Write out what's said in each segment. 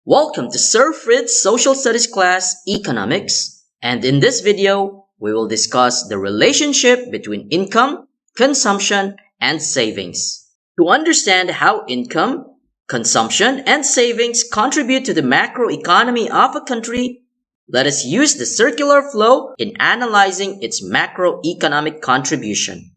Welcome to Sir Fritz Social Studies class Economics, and in this video, we will discuss the relationship between income, consumption, and savings. To understand how income, consumption, and savings contribute to the macroeconomy of a country, let us use the circular flow in analyzing its macroeconomic contribution.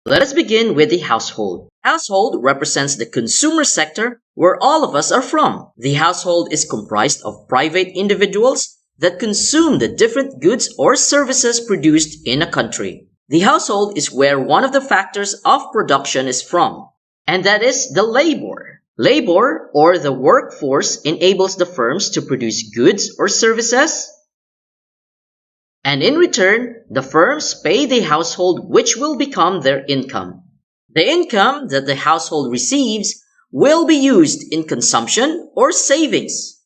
Let us begin with the household. Household represents the consumer sector where all of us are from. The household is comprised of private individuals that consume the different goods or services produced in a country. The household is where one of the factors of production is from, and that is the labor. Labor, or the workforce, enables the firms to produce goods or services, and in return, the firms pay the household, which will become their income. The income that the household receives will be used in consumption or savings.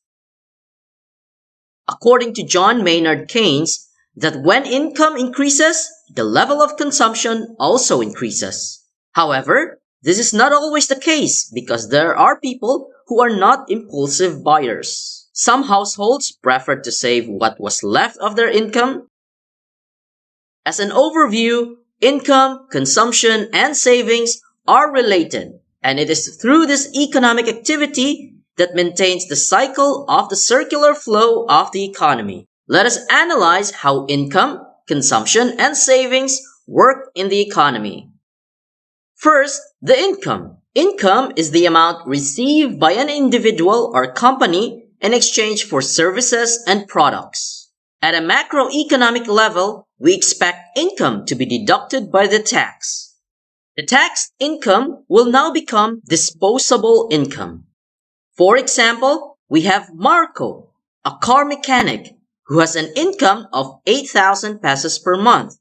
According to John Maynard Keynes, that when income increases, the level of consumption also increases. However, this is not always the case because there are people who are not impulsive buyers. Some households prefer to save what was left of their income. As an overview, income, consumption, and savings are related, and it is through this economic activity that maintains the cycle of the circular flow of the economy. Let us analyze how income, consumption, and savings work in the economy. First, the income. Income is the amount received by an individual or company in exchange for services and products. At a macroeconomic level, we expect income to be deducted by the tax. The taxed income will now become disposable income. For example, we have Marco, a car mechanic, who has an income of 8,000 pesos per month.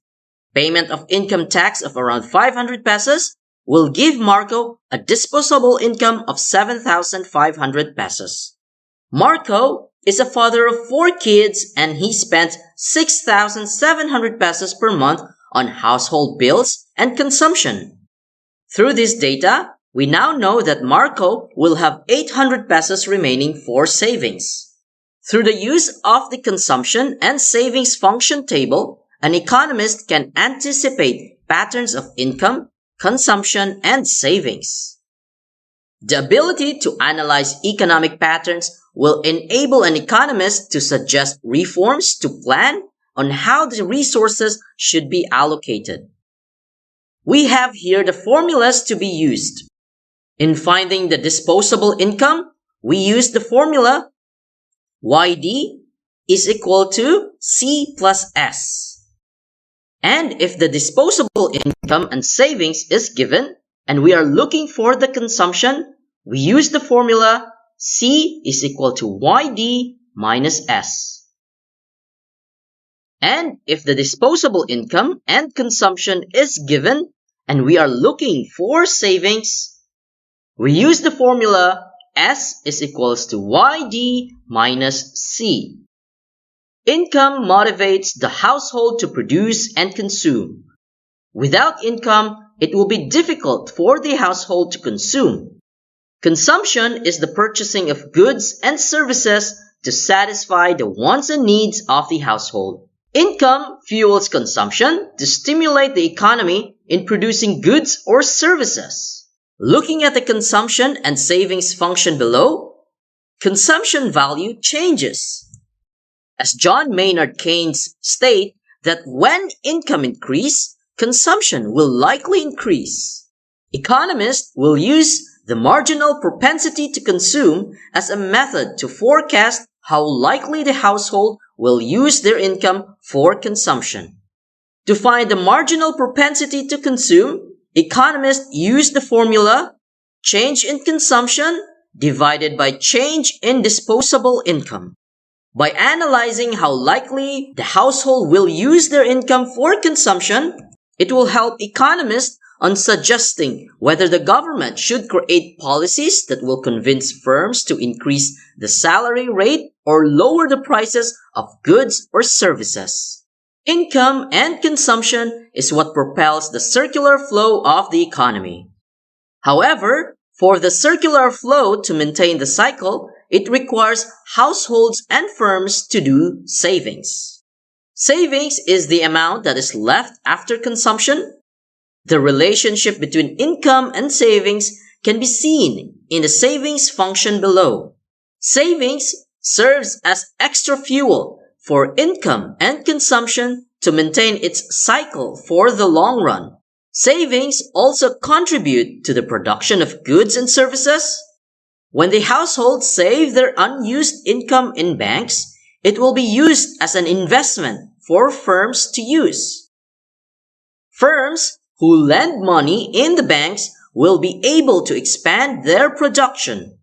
Payment of income tax of around 500 pesos will give Marco a disposable income of 7,500 pesos. Marco is a father of 4 kids and he spent 6,700 pesos per month on household bills and consumption. Through this data, we now know that Marco will have 800 pesos remaining for savings. Through the use of the consumption and savings function table, an economist can anticipate patterns of income, consumption, and savings. The ability to analyze economic patterns will enable an economist to suggest reforms to plan on how the resources should be allocated. We have here the formulas to be used. In finding the disposable income, we use the formula YD is equal to C plus S. And if the disposable income and savings is given, and we are looking for the consumption, we use the formula C is equal to YD minus S. And if the disposable income and consumption is given, and we are looking for savings, we use the formula S is equals to YD minus C. Income motivates the household to produce and consume. Without income, it will be difficult for the household to consume. Consumption is the purchasing of goods and services to satisfy the wants and needs of the household. Income fuels consumption to stimulate the economy in producing goods or services. Looking at the consumption and savings function below, consumption value changes. As John Maynard Keynes states that when income increases, consumption will likely increase. Economists will use the marginal propensity to consume as a method to forecast how likely the household will use their income for consumption. To find the marginal propensity to consume, economists use the formula change in consumption divided by change in disposable income. By analyzing how likely the household will use their income for consumption, it will help economists on suggesting whether the government should create policies that will convince firms to increase the salary rate or lower the prices of goods or services. Income and consumption is what propels the circular flow of the economy. However, for the circular flow to maintain the cycle, it requires households and firms to do savings. Savings is the amount that is left after consumption. The relationship between income and savings can be seen in the savings function below. Savings serves as extra fuel for income and consumption to maintain its cycle for the long run. Savings also contribute to the production of goods and services. When the households save their unused income in banks, it will be used as an investment for firms to use. Firms who lend money in the banks will be able to expand their production.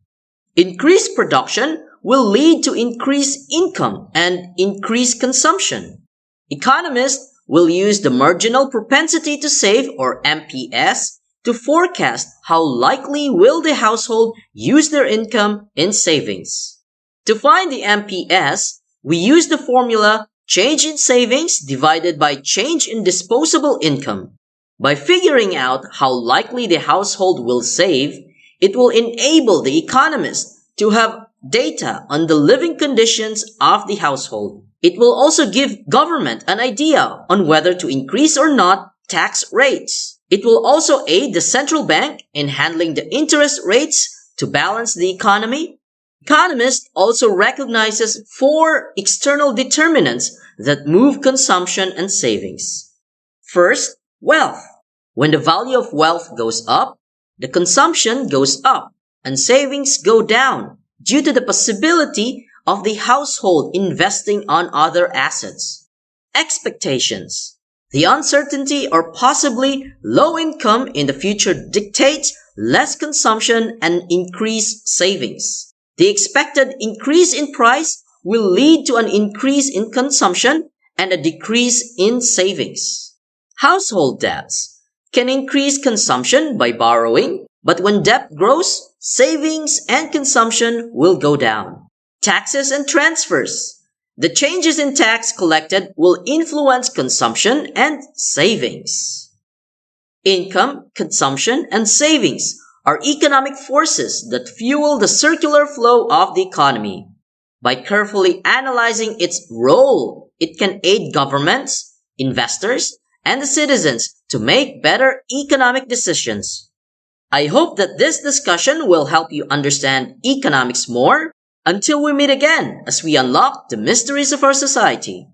Increased production will lead to increased income and increased consumption. Economists will use the marginal propensity to save, or MPS, to forecast how likely will the household use their income in savings. To find the MPS, we use the formula change in savings divided by change in disposable income. By figuring out how likely the household will save, it will enable the economist to have data on the living conditions of the household. It will also give government an idea on whether to increase or not tax rates. It will also aid the central bank in handling the interest rates to balance the economy. Economists also recognizes 4 external determinants that move consumption and savings. First, wealth. When the value of wealth goes up, the consumption goes up and savings go down due to the possibility of the household investing on other assets. Expectations. The uncertainty or possibly low income in the future dictates less consumption and increased savings. The expected increase in price will lead to an increase in consumption and a decrease in savings. Household debts can increase consumption by borrowing, but when debt grows, savings and consumption will go down. Taxes and transfers. The changes in tax collected will influence consumption and savings. Income, consumption, and savings are economic forces that fuel the circular flow of the economy. By carefully analyzing its role, it can aid governments, investors, and the citizens to make better economic decisions. I hope that this discussion will help you understand economics more. Until we meet again as we unlock the mysteries of our society.